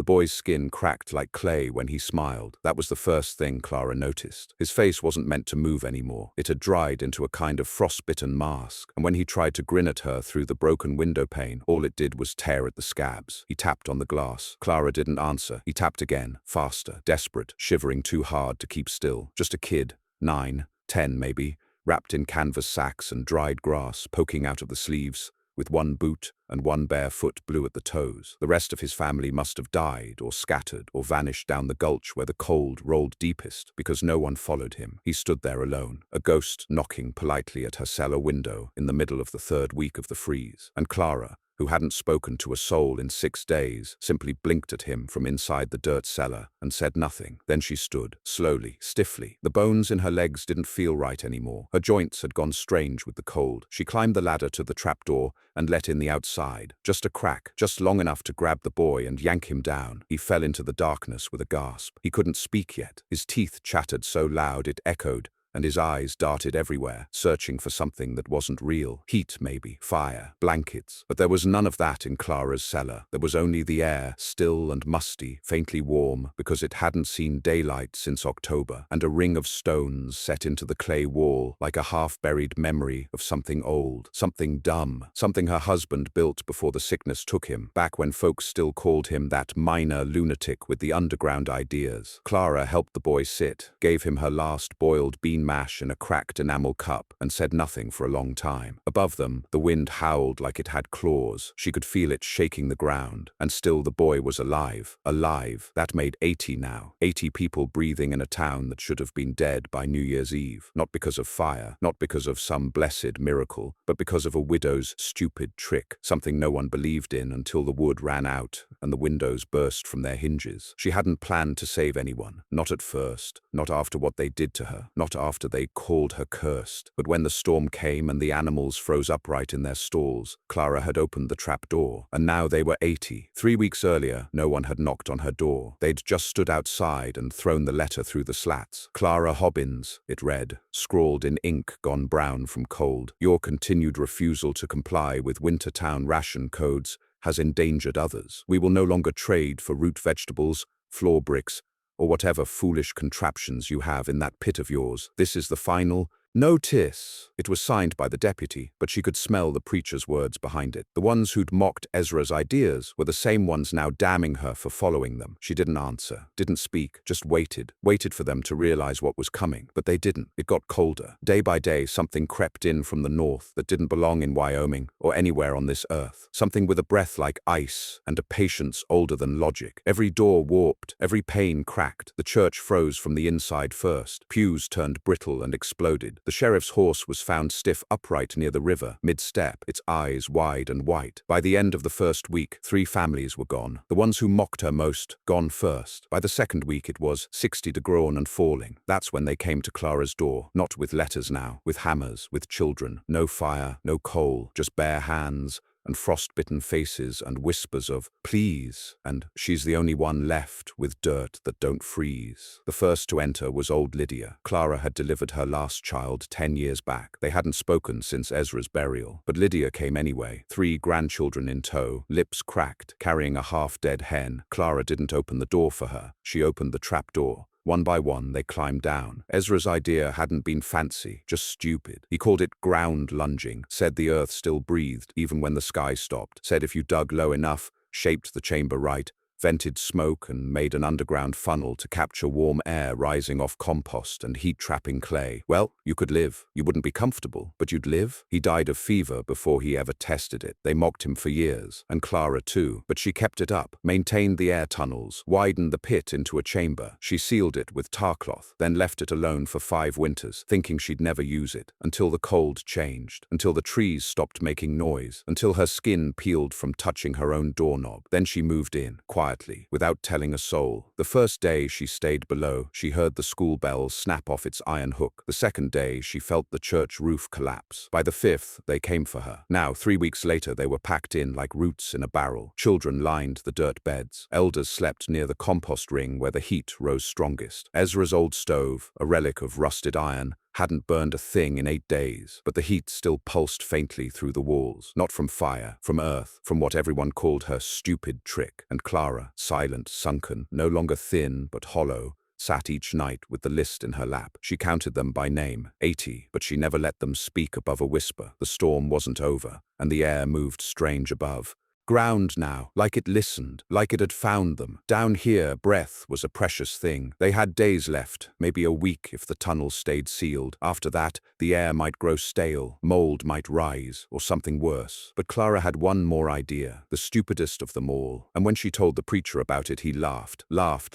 boy's skin cracked like clay when he smiled. That was the first thing Clara noticed. His face wasn't meant to move anymore. It had dried into a kind of frostbitten mask, and when he tried to grin at her through the broken window pane, all it did was tear at the scabs. He tapped on the glass. Clara didn't answer. He tapped again, faster, desperate, shivering too hard to keep still. Just a kid, 9, 10 maybe, wrapped in canvas sacks and dried grass poking out of the sleeves, with one boot and one bare foot blue at the toes. The rest of his family must have died or scattered or vanished down the gulch where the cold rolled deepest, because no one followed him. He stood there alone, a ghost knocking politely at her cellar window in the middle of the 3rd week of the freeze. And Clara, who hadn't spoken to a soul in 6 days, simply blinked at him from inside the dirt cellar and said nothing. Then she stood, slowly, stiffly. The bones in her legs didn't feel right anymore. Her joints had gone strange with the cold. She climbed the ladder to the trapdoor and let in the outside. Just a crack, just long enough to grab the boy and yank him down. He fell into the darkness with a gasp. He couldn't speak yet. His teeth chattered so loud it echoed, and his eyes darted everywhere, searching for something that wasn't real. Heat, maybe, fire, blankets. But there was none of that in Clara's cellar. There was only the air, still and musty, faintly warm, because it hadn't seen daylight since October, and a ring of stones set into the clay wall, like a half-buried memory of something old, something dumb, something her husband built before the sickness took him, back when folks still called him that minor lunatic with the underground ideas. Clara helped the boy sit, gave him her last boiled bean mash in a cracked enamel cup, and said nothing for a long time. Above them, the wind howled like it had claws. She could feel it shaking the ground. And still the boy was alive. Alive. That made 80 now. 80 people breathing in a town that should have been dead by New Year's Eve. Not because of fire, not because of some blessed miracle, but because of a widow's stupid trick, something no one believed in until the wood ran out and the windows burst from their hinges. She hadn't planned to save anyone. Not at first. Not after what they did to her. Not after they called her cursed. But when the storm came and the animals froze upright in their stalls, Clara had opened the trap door. And now they were 80. 3 weeks earlier, no one had knocked on her door. They'd just stood outside and thrown the letter through the slats. Clara Hobbins, it read, scrawled in ink gone brown from cold. Your continued refusal to comply with Wintertown ration codes has endangered others. We will no longer trade for root vegetables, floor bricks, or whatever foolish contraptions you have in that pit of yours. This is the final notice. It was signed by the deputy, but she could smell the preacher's words behind it. The ones who'd mocked Ezra's ideas were the same ones now damning her for following them. She didn't answer, didn't speak, just waited for them to realize what was coming. But they didn't. It got colder. Day by day, something crept in from the north that didn't belong in Wyoming or anywhere on this earth. Something with a breath like ice and a patience older than logic. Every door warped, every pane cracked. The church froze from the inside first. Pews turned brittle and exploded. The sheriff's horse was found stiff upright near the river, mid-step, its eyes wide and white. By the end of the 1st week, 3 families were gone. The ones who mocked her most, gone first. By the 2nd week it was 60 to grown and falling. That's when they came to Clara's door, not with letters now, with hammers, with children. No fire, no coal, just bare hands and frost-bitten faces and whispers of please, and she's the only one left with dirt that don't freeze. The first to enter was old Lydia. Clara had delivered her last child 10 years back. They hadn't spoken since Ezra's burial, but Lydia came anyway, 3 grandchildren in tow, lips cracked, carrying a half-dead hen. Clara didn't open the door for her. She opened the trap door. One by one, they climbed down. Ezra's idea hadn't been fancy, just stupid. He called it ground lunging, said the earth still breathed even when the sky stopped, said if you dug low enough, shaped the chamber right, vented smoke and made an underground funnel to capture warm air rising off compost and heat-trapping clay. Well, you could live. You wouldn't be comfortable, but you'd live. He died of fever before he ever tested it. They mocked him for years, and Clara too, but she kept it up, maintained the air tunnels, widened the pit into a chamber. She sealed it with tar cloth, then left it alone for 5 winters, thinking she'd never use it, until the cold changed, until the trees stopped making noise, until her skin peeled from touching her own doorknob. Then she moved in, quietly, without telling a soul. The first day she stayed below, she heard the school bell snap off its iron hook. The second day, she felt the church roof collapse. By the 5th, they came for her. Now, 3 weeks later, they were packed in like roots in a barrel. Children lined the dirt beds. Elders slept near the compost ring where the heat rose strongest. Ezra's old stove, a relic of rusted iron, hadn't burned a thing in 8 days, but the heat still pulsed faintly through the walls, not from fire, from earth, from what everyone called her stupid trick. And Clara, silent, sunken, no longer thin but hollow, sat each night with the list in her lap. She counted them by name, 80, but she never let them speak above a whisper. The storm wasn't over, and the air moved strange above. Ground now, like it listened, like it had found them. Down here, breath was a precious thing. They had days left, maybe a week if the tunnel stayed sealed. After that, the air might grow stale, mold might rise, or something worse. But Clara had one more idea, the stupidest of them all. And when she told the preacher about it, he laughed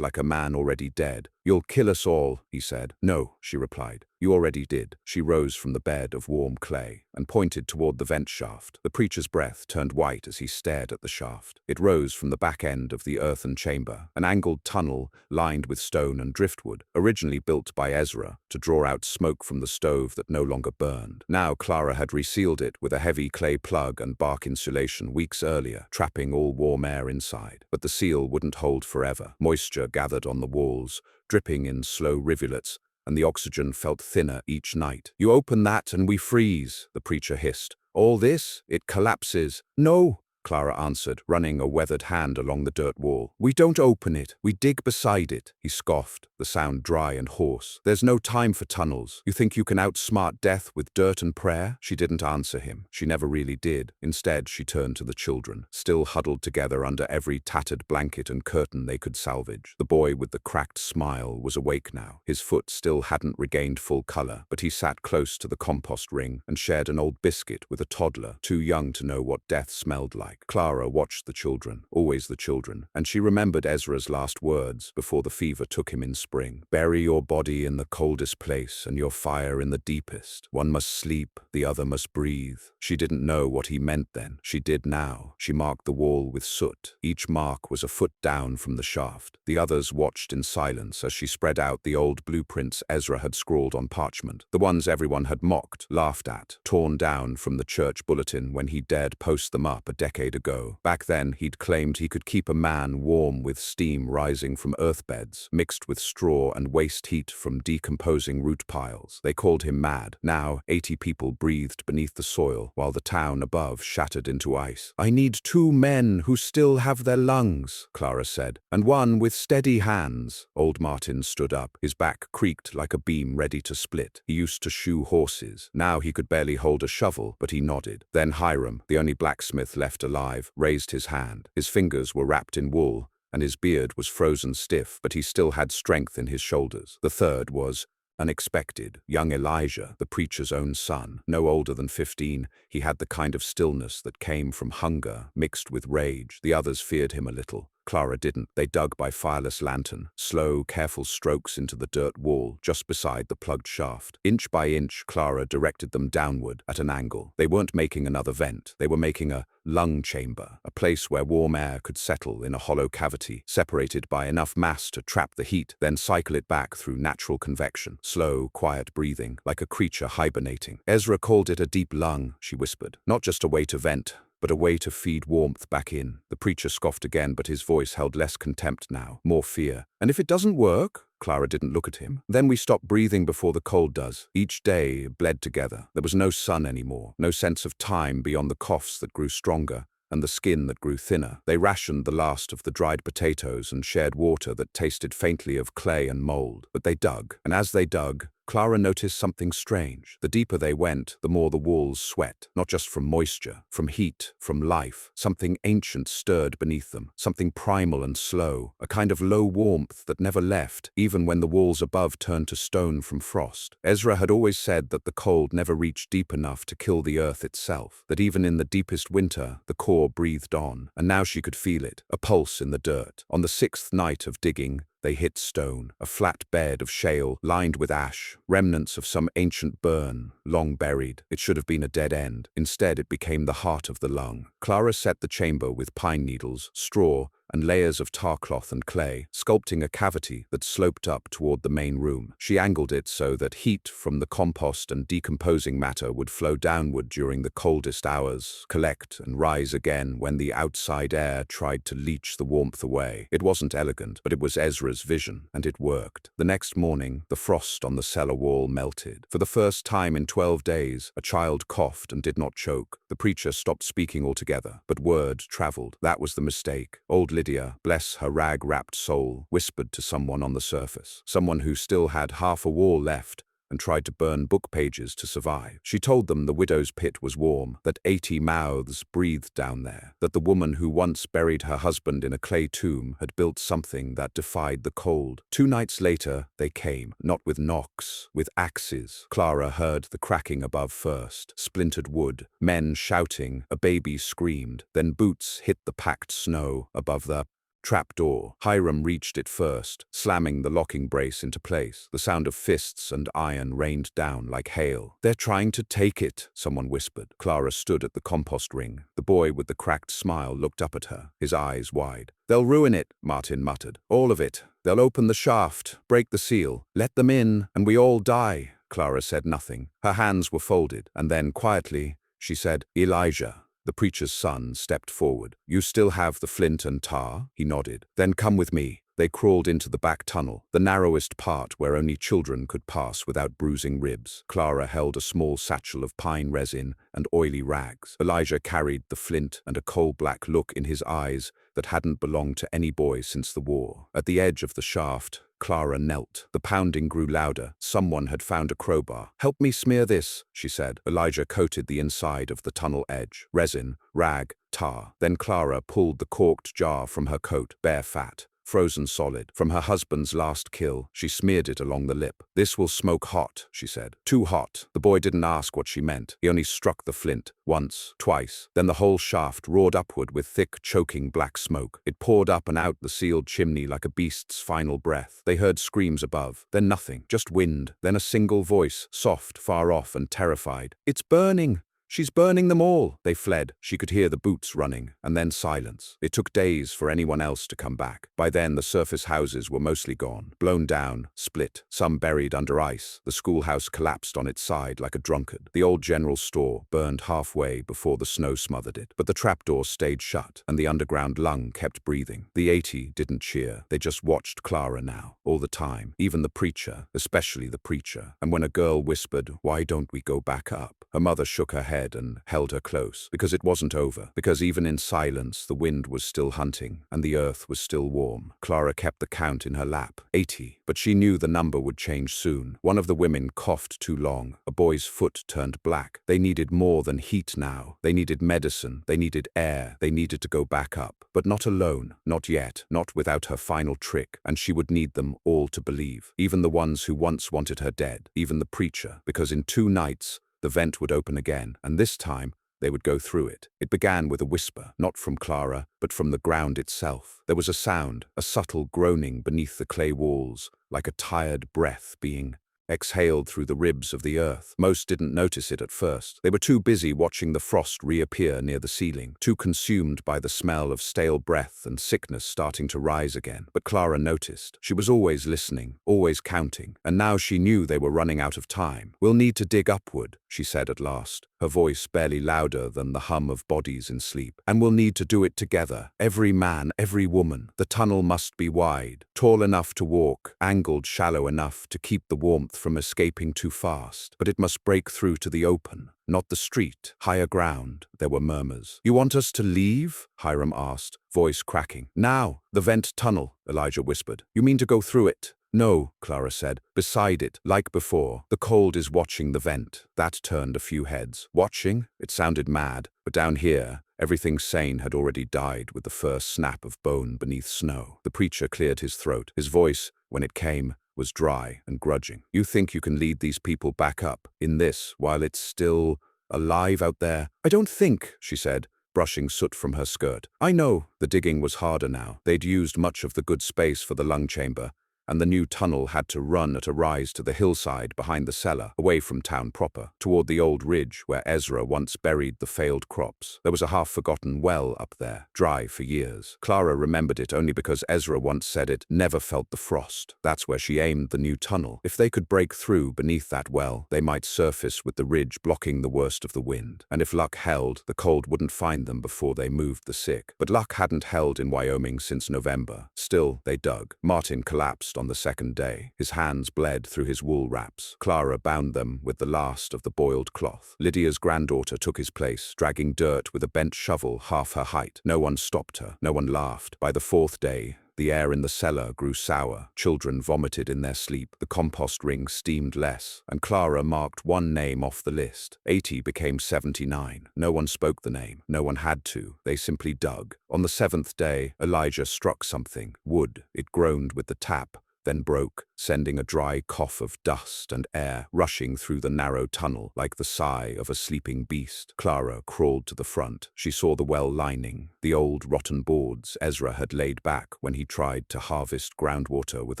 like a man already dead. "You'll kill us all," he said. "No," she replied. "You already did." She rose from the bed of warm clay and pointed toward the vent shaft. The preacher's breath turned white as he stared at the shaft. It rose from the back end of the earthen chamber, an angled tunnel lined with stone and driftwood, originally built by Ezra to draw out smoke from the stove that no longer burned. Now Clara had resealed it with a heavy clay plug and bark insulation weeks earlier, trapping all warm air inside. But the seal wouldn't hold forever. Moisture gathered on the walls, dripping in slow rivulets, and the oxygen felt thinner each night. "You open that and we freeze," the preacher hissed. "All this? It collapses." "No," Clara answered, running a weathered hand along the dirt wall. "We don't open it. We dig beside it." He scoffed, the sound dry and hoarse. "There's no time for tunnels. You think you can outsmart death with dirt and prayer?" She didn't answer him. She never really did. Instead, she turned to the children, still huddled together under every tattered blanket and curtain they could salvage. The boy with the cracked smile was awake now. His foot still hadn't regained full color, but he sat close to the compost ring and shared an old biscuit with a toddler, too young to know what death smelled like. Clara watched the children, always the children, and she remembered Ezra's last words before the fever took him in spring. "Bury your body in the coldest place and your fire in the deepest. One must sleep, the other must breathe." She didn't know what he meant then. She did now. She marked the wall with soot. Each mark was a foot down from the shaft. The others watched in silence as she spread out the old blueprints Ezra had scrawled on parchment, the ones everyone had mocked, laughed at, torn down from the church bulletin when he dared post them up a decade ago. Back then, he'd claimed he could keep a man warm with steam rising from earth beds, mixed with straw and waste heat from decomposing root piles. They called him mad. Now, 80 people breathed beneath the soil, while the town above shattered into ice. "I need 2 men who still have their lungs," Clara said, "and one with steady hands." Old Martin stood up. His back creaked like a beam ready to split. He used to shoe horses. Now he could barely hold a shovel, but he nodded. Then Hiram, the only blacksmith left alive, raised his hand. His fingers were wrapped in wool, and his beard was frozen stiff, but he still had strength in his shoulders. The third was unexpected. Young Elijah, the preacher's own son. No older than 15, he had the kind of stillness that came from hunger mixed with rage. The others feared him a little. Clara didn't. They dug by fireless lantern, slow, careful strokes into the dirt wall just beside the plugged shaft. Inch by inch, Clara directed them downward at an angle. They weren't making another vent. They were making a lung chamber, a place where warm air could settle in a hollow cavity, separated by enough mass to trap the heat, then cycle it back through natural convection. Slow, quiet breathing, like a creature hibernating. "Ezra called it a deep lung," she whispered. "Not just a way to vent, but a way to feed warmth back in." The preacher scoffed again, but his voice held less contempt now, more fear. "And if it doesn't work?" Clara didn't look at him. "Then we stop breathing before the cold does." Each day bled together. There was no sun anymore, no sense of time beyond the coughs that grew stronger and the skin that grew thinner. They rationed the last of the dried potatoes and shared water that tasted faintly of clay and mold. But they dug, and as they dug, Clara noticed something strange. The deeper they went, the more the walls sweat, not just from moisture, from heat, from life. Something ancient stirred beneath them, something primal and slow, a kind of low warmth that never left, even when the walls above turned to stone from frost. Ezra had always said that the cold never reached deep enough to kill the earth itself, that even in the deepest winter, the core breathed on, and now she could feel it, a pulse in the dirt. On the 6th night of digging, they hit stone, a flat bed of shale lined with ash, remnants of some ancient burn, long buried. It should have been a dead end. Instead, it became the heart of the lung. Clara set the chamber with pine needles, straw, and layers of tar cloth and clay, sculpting a cavity that sloped up toward the main room. She angled it so that heat from the compost and decomposing matter would flow downward during the coldest hours, collect and rise again when the outside air tried to leach the warmth away. It wasn't elegant, but it was Ezra's vision, and it worked. The next morning, the frost on the cellar wall melted. For the first time in 12 days, a child coughed and did not choke. The preacher stopped speaking altogether, but word traveled. That was the mistake. Old Lydia, bless her rag-wrapped soul, whispered to someone on the surface, someone who still had half a wall left, and tried to burn book pages to survive. She told them the widow's pit was warm, that 80 mouths breathed down there, that the woman who once buried her husband in a clay tomb had built something that defied the cold. 2 nights later, they came, not with knocks, with axes. Clara heard the cracking above first, splintered wood, men shouting, a baby screamed, then boots hit the packed snow above the trapdoor. Hiram reached it first, slamming the locking brace into place. The sound of fists and iron rained down like hail. "They're trying to take it," someone whispered. Clara stood at the compost ring. The boy with the cracked smile looked up at her, his eyes wide. "They'll ruin it," Martin muttered. "All of it. They'll open the shaft, break the seal, let them in, and we all die." Clara said nothing. Her hands were folded, and then, quietly, she said, "Elijah." The preacher's son stepped forward. "You still have the flint and tar?" He nodded. "Then come with me." They crawled into the back tunnel, the narrowest part where only children could pass without bruising ribs. Clara held a small satchel of pine resin and oily rags. Elijah carried the flint and a coal-black look in his eyes that hadn't belonged to any boy since the war. At the edge of the shaft, Clara knelt. The pounding grew louder. Someone had found a crowbar. "Help me smear this," she said. Elijah coated the inside of the tunnel edge. Resin, rag, tar. Then Clara pulled the corked jar from her coat, bare fat, frozen solid. From her husband's last kill, she smeared it along the lip. "This will smoke hot," she said. "Too hot." The boy didn't ask what she meant. He only struck the flint, once, twice. Then the whole shaft roared upward with thick, choking black smoke. It poured up and out the sealed chimney like a beast's final breath. They heard screams above, then nothing, just wind, then a single voice, soft, far off and terrified. "It's burning! She's burning them all!" They fled. She could hear the boots running, and then silence. It took days for anyone else to come back. By then, the surface houses were mostly gone, blown down, split, some buried under ice. The schoolhouse collapsed on its side like a drunkard. The old general store burned halfway before the snow smothered it. But the trapdoor stayed shut, and the underground lung kept breathing. The 80 didn't cheer. They just watched Clara now, all the time, even the preacher, especially the preacher. And when a girl whispered, "Why don't we go back up?" her mother shook her head and held her close, because it wasn't over, because even in silence the wind was still hunting, and the earth was still warm. Clara kept the count in her lap, 80, but she knew the number would change soon. One of the women coughed too long. A boy's foot turned black. They needed more than heat now. They needed medicine. They needed air. They needed to go back up. But not alone. Not yet. Not without her final trick. And she would need them all to believe. Even the ones who once wanted her dead. Even the preacher. Because in 2 nights, the vent would open again, and this time, they would go through it. It began with a whisper, not from Clara, but from the ground itself. There was a sound, a subtle groaning beneath the clay walls, like a tired breath being exhaled through the ribs of the earth. Most didn't notice it at first. They were too busy watching the frost reappear near the ceiling, too consumed by the smell of stale breath and sickness starting to rise again. But Clara noticed. She was always listening, always counting, and now she knew they were running out of time. "We'll need to dig upward," she said at last, her voice barely louder than the hum of bodies in sleep. "And we'll need to do it together. Every man, every woman. The tunnel must be wide, tall enough to walk, angled shallow enough to keep the warmth from escaping too fast. But it must break through to the open, not the street, higher ground." There were murmurs. "You want us to leave?" Hiram asked, voice cracking. "Now, the vent tunnel," Elijah whispered. "You mean to go through it?" "No," Clara said. "Beside it, like before. The cold is watching the vent." That turned a few heads. Watching? It sounded mad. But down here, everything sane had already died with the first snap of bone beneath snow. The preacher cleared his throat. His voice, when it came, was dry and grudging. "You think you can lead these people back up, in this, while it's still alive out there?" "I don't think," she said, brushing soot from her skirt. "I know." The digging was harder now. They'd used much of the good space for the lung chamber, and the new tunnel had to run at a rise to the hillside behind the cellar, away from town proper, toward the old ridge where Ezra once buried the failed crops. There was a half-forgotten well up there, dry for years. Clara remembered it only because Ezra once said it never felt the frost. That's where she aimed the new tunnel. If they could break through beneath that well, they might surface with the ridge blocking the worst of the wind. And if luck held, the cold wouldn't find them before they moved the sick. But luck hadn't held in Wyoming since November. Still, they dug. Martin collapsed on the second day. His hands bled through his wool wraps. Clara bound them with the last of the boiled cloth. Lydia's granddaughter took his place, dragging dirt with a bent shovel half her height. No one stopped her. No one laughed. By the fourth day, the air in the cellar grew sour. Children vomited in their sleep. The compost ring steamed less, and Clara marked one name off the list. 80 became 79. No one spoke the name. No one had to. They simply dug. On the seventh day, Elijah struck something. Wood. It groaned with the tap, then broke, sending a dry cough of dust and air rushing through the narrow tunnel like the sigh of a sleeping beast. Clara crawled to the front. She saw the well lining, the old rotten boards Ezra had laid back when he tried to harvest groundwater with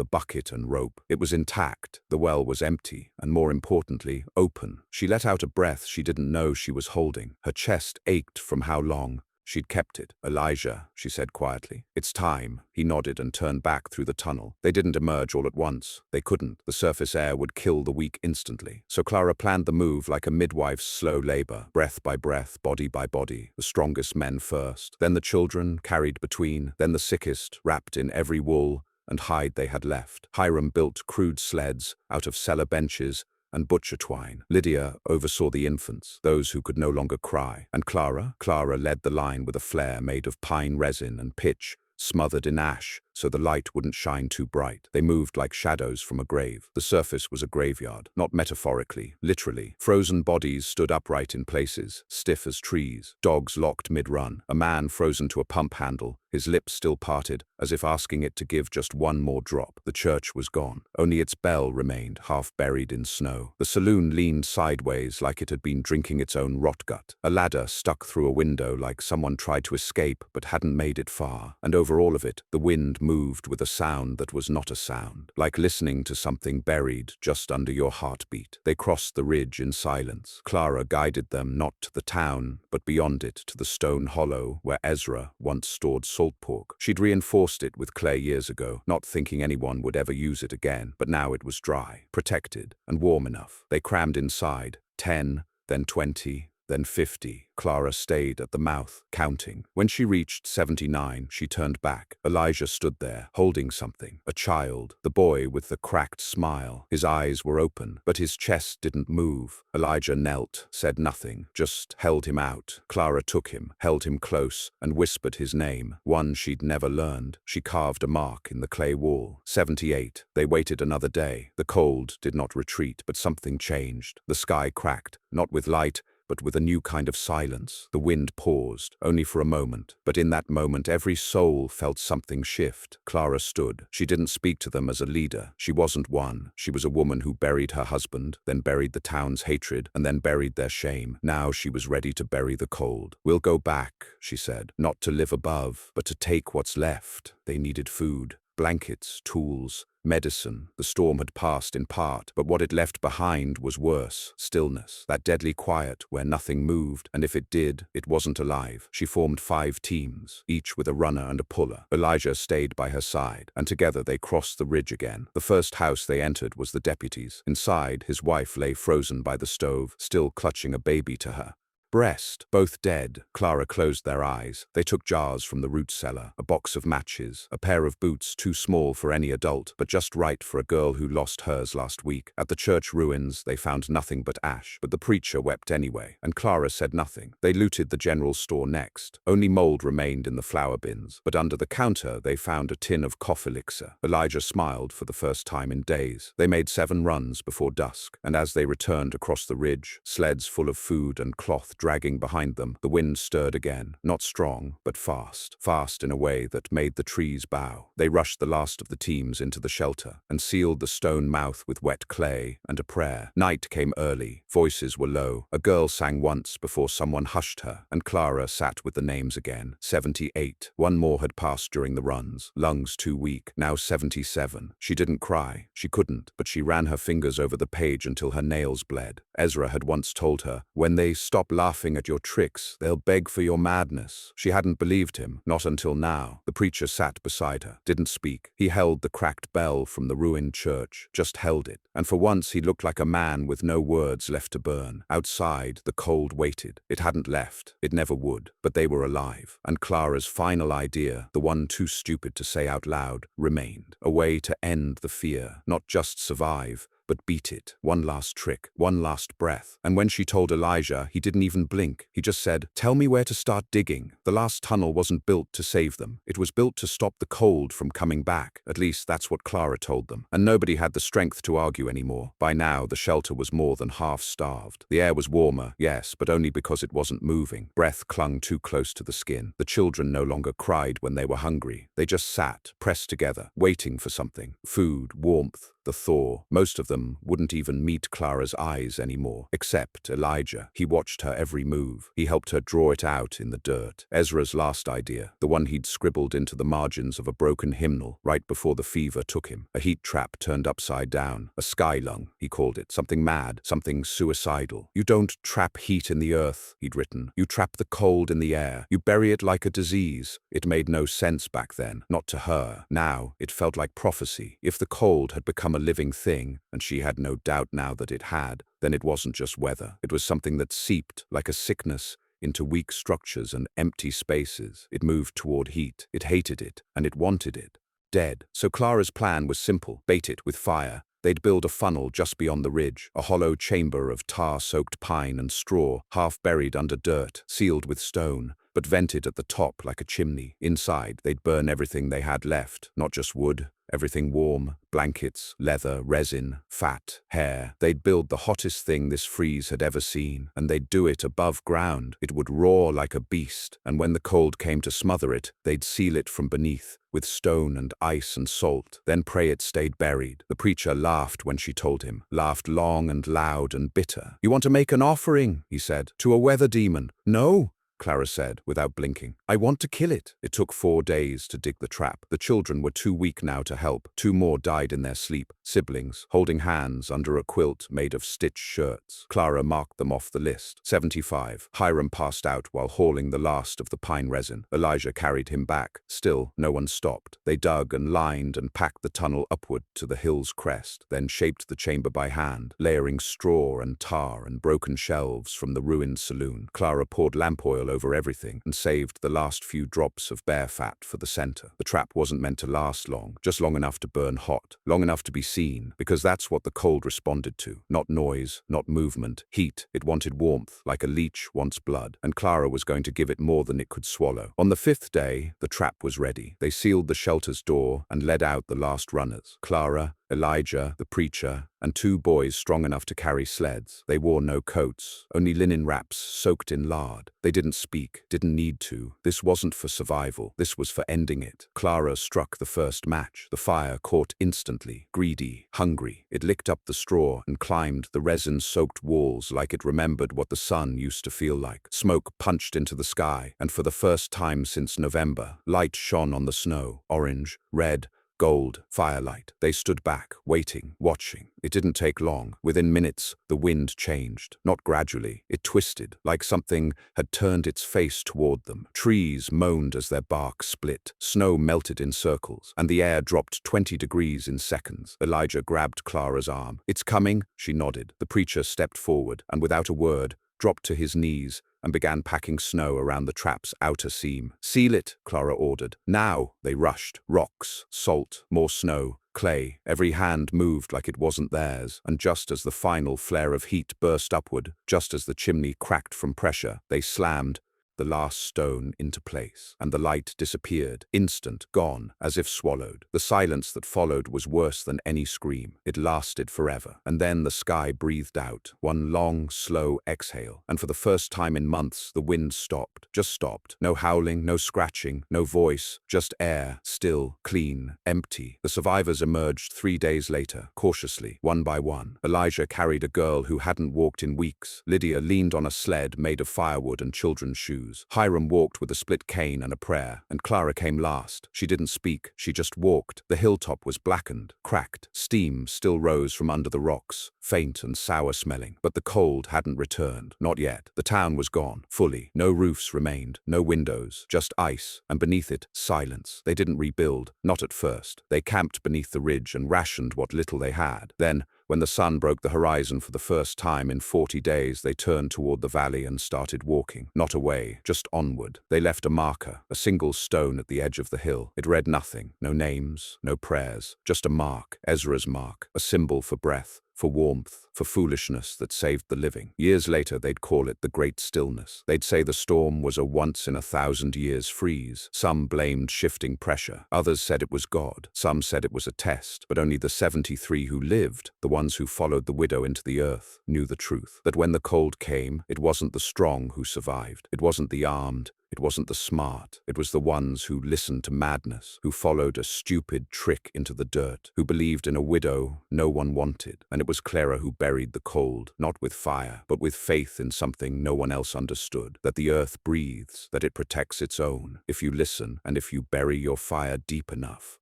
a bucket and rope. It was intact. The well was empty, and more importantly, open. She let out a breath she didn't know she was holding. Her chest ached from how long she'd kept it. "Elijah," she said quietly. "It's time." He nodded and turned back through the tunnel. They didn't emerge all at once. They couldn't. The surface air would kill the weak instantly. So Clara planned the move like a midwife's slow labor, breath by breath, body by body. The strongest men first, then the children carried between, then the sickest, wrapped in every wool and hide they had left. Hiram built crude sleds out of cellar benches and butcher twine. Lydia oversaw the infants, those who could no longer cry. And Clara led the line with a flare made of pine resin and pitch, smothered in ash, so the light wouldn't shine too bright. They moved like shadows from a grave. The surface was a graveyard, not metaphorically, literally. Frozen bodies stood upright in places, stiff as trees. Dogs locked mid-run. A man frozen to a pump handle, his lips still parted, as if asking it to give just one more drop. The church was gone. Only its bell remained, half buried in snow. The saloon leaned sideways like it had been drinking its own rot gut. A ladder stuck through a window like someone tried to escape but hadn't made it far. And over all of it, the wind moved with a sound that was not a sound, like listening to something buried just under your heartbeat. They crossed the ridge in silence. Clara guided them not to the town, but beyond it to the stone hollow where Ezra once stored salt pork. She'd reinforced it with clay years ago, not thinking anyone would ever use it again, but now it was dry, protected, and warm enough. They crammed inside, 10, then 20, then 50. Clara stayed at the mouth, counting. When she reached 79, she turned back. Elijah stood there, holding something. A child, the boy with the cracked smile. His eyes were open, but his chest didn't move. Elijah knelt, said nothing, just held him out. Clara took him, held him close, and whispered his name, one she'd never learned. She carved a mark in the clay wall. 78. They waited another day. The cold did not retreat, but something changed. The sky cracked, not with light, but with a new kind of silence. The wind paused, only for a moment, but in that moment every soul felt something shift. Clara stood. She didn't speak to them as a leader. She wasn't one. She was a woman who buried her husband, then buried the town's hatred, and then buried their shame. Now she was ready to bury the cold. "We'll go back," she said, "not to live above, but to take what's left." They needed food, blankets, tools, medicine. The storm had passed in part, but what it left behind was worse. Stillness. That deadly quiet where nothing moved, and if it did, it wasn't alive. She formed 5 teams, each with a runner and a puller. Elijah stayed by her side, and together they crossed the ridge again. The first house they entered was the deputy's. Inside, his wife lay frozen by the stove, still clutching a baby to her breast, both dead. Clara closed their eyes. They took jars from the root cellar, a box of matches, a pair of boots too small for any adult, but just right for a girl who lost hers last week. At the church ruins, they found nothing but ash, but the preacher wept anyway, and Clara said nothing. They looted the general store next. Only mold remained in the flour bins, but under the counter they found a tin of cough elixir. Elijah smiled for the first time in days. They made 7 runs before dusk, and as they returned across the ridge, sleds full of food and cloth dragging behind them, the wind stirred again, not strong, but fast. Fast in a way that made the trees bow. They rushed the last of the teams into the shelter and sealed the stone mouth with wet clay and a prayer. Night came early. Voices were low. A girl sang once before someone hushed her, and Clara sat with the names again. 78. One more had passed during the runs. Lungs too weak. Now 77. She didn't cry. She couldn't, but she ran her fingers over the page until her nails bled. Ezra had once told her, "When they stop laughing at your tricks, they'll beg for your madness." She hadn't believed him, not until now. The preacher sat beside her, didn't speak. He held the cracked bell from the ruined church, just held it. And for once he looked like a man with no words left to burn. Outside, the cold waited. It hadn't left. It never would. But they were alive. And Clara's final idea, the one too stupid to say out loud, remained. A way to end the fear, not just survive, but beat it. One last trick, one last breath. And when she told Elijah, he didn't even blink. He just said, "Tell me where to start digging." The last tunnel wasn't built to save them. It was built to stop the cold from coming back. At least that's what Clara told them. And nobody had the strength to argue anymore. By now, the shelter was more than half starved. The air was warmer, yes, but only because it wasn't moving. Breath clung too close to the skin. The children no longer cried when they were hungry. They just sat, pressed together, waiting for something. Food, warmth, the thaw. Most of them wouldn't even meet Clara's eyes anymore, except Elijah. He watched her every move. He helped her draw it out in the dirt. Ezra's last idea, the one he'd scribbled into the margins of a broken hymnal right before the fever took him. A heat trap turned upside down. A sky lung, he called it. Something mad, something suicidal. "You don't trap heat in the earth," he'd written. "You trap the cold in the air. You bury it like a disease." It made no sense back then, not to her. Now, it felt like prophecy. If the cold had become a living thing, and she had no doubt now that it had, then it wasn't just weather. It was something that seeped, like a sickness, into weak structures and empty spaces. It moved toward heat. It hated it, and it wanted it. Dead. So Clara's plan was simple. Bait it with fire. They'd build a funnel just beyond the ridge, a hollow chamber of tar-soaked pine and straw, half buried under dirt, sealed with stone, but vented at the top like a chimney. Inside, they'd burn everything they had left, not just wood, everything warm, blankets, leather, resin, fat, hair. They'd build the hottest thing this freeze had ever seen, and they'd do it above ground. It would roar like a beast, and when the cold came to smother it, they'd seal it from beneath, with stone and ice and salt, then pray it stayed buried. The preacher laughed when she told him, laughed long and loud and bitter. "You want to make an offering," he said, "to a weather demon." "No," Clara said, without blinking. "I want to kill it." It took 4 days to dig the trap. The children were too weak now to help. 2 more died in their sleep, siblings, holding hands under a quilt made of stitched shirts. Clara marked them off the list. 75. Hiram passed out while hauling the last of the pine resin. Elijah carried him back. Still, no one stopped. They dug and lined and packed the tunnel upward to the hill's crest, then shaped the chamber by hand, layering straw and tar and broken shelves from the ruined saloon. Clara poured lamp oil over everything and saved the last few drops of bear fat for the center. The trap wasn't meant to last long, just long enough to burn hot, long enough to be seen, because that's what the cold responded to. Not noise, not movement, heat. It wanted warmth, like a leech wants blood, and Clara was going to give it more than it could swallow. On the 5th day, the trap was ready. They sealed the shelter's door and led out the last runners. Clara, Elijah, the preacher, and 2 boys strong enough to carry sleds. They wore no coats, only linen wraps soaked in lard. They didn't speak, didn't need to. This wasn't for survival. This was for ending it. Clara struck the first match. The fire caught instantly, greedy, hungry. It licked up the straw and climbed the resin-soaked walls like it remembered what the sun used to feel like. Smoke punched into the sky, and for the first time since November, light shone on the snow. Orange, red, gold, firelight. They stood back, waiting, watching. It didn't take long. Within minutes, the wind changed. Not gradually. It twisted, like something had turned its face toward them. Trees moaned as their bark split. Snow melted in circles, and the air dropped 20 degrees in seconds. Elijah grabbed Clara's arm. "It's coming," she nodded. The preacher stepped forward, and without a word, dropped to his knees and began packing snow around the trap's outer seam. "Seal it," Clara ordered. "Now!" They rushed. Rocks, salt, more snow, clay. Every hand moved like it wasn't theirs, and just as the final flare of heat burst upward, just as the chimney cracked from pressure, they slammed the last stone into place, and the light disappeared, instant, gone, as if swallowed. The silence that followed was worse than any scream. It lasted forever. And then the sky breathed out, one long, slow exhale, and for the first time in months, the wind stopped. Just stopped. No howling, no scratching, no voice, just air, still, clean, empty. The survivors emerged 3 days later, cautiously, one by one. Elijah carried a girl who hadn't walked in weeks. Lydia leaned on a sled made of firewood and children's shoes. Hiram walked with a split cane and a prayer, and Clara came last. She didn't speak, she just walked. The hilltop was blackened, cracked. Steam still rose from under the rocks, faint and sour-smelling. But the cold hadn't returned. Not yet. The town was gone, fully. No roofs remained, no windows, just ice, and beneath it, silence. They didn't rebuild, not at first. They camped beneath the ridge and rationed what little they had. Then, when the sun broke the horizon for the first time in 40 days, they turned toward the valley and started walking. Not away, just onward. They left a marker, a single stone at the edge of the hill. It read nothing, no names, no prayers, just a mark, Ezra's mark, a symbol for breath, for warmth, for foolishness that saved the living. Years later, they'd call it the Great Stillness. They'd say the storm was a once-in-a-thousand-years freeze. Some blamed shifting pressure. Others said it was God. Some said it was a test. But only the 73 who lived, the ones who followed the widow into the earth, knew the truth. That when the cold came, it wasn't the strong who survived. It wasn't the armed. It wasn't the smart. It was the ones who listened to madness, who followed a stupid trick into the dirt, who believed in a widow no one wanted. And it was Clara who buried the cold, not with fire, but with faith in something no one else understood, that the earth breathes, that it protects its own, if you listen and if you bury your fire deep enough.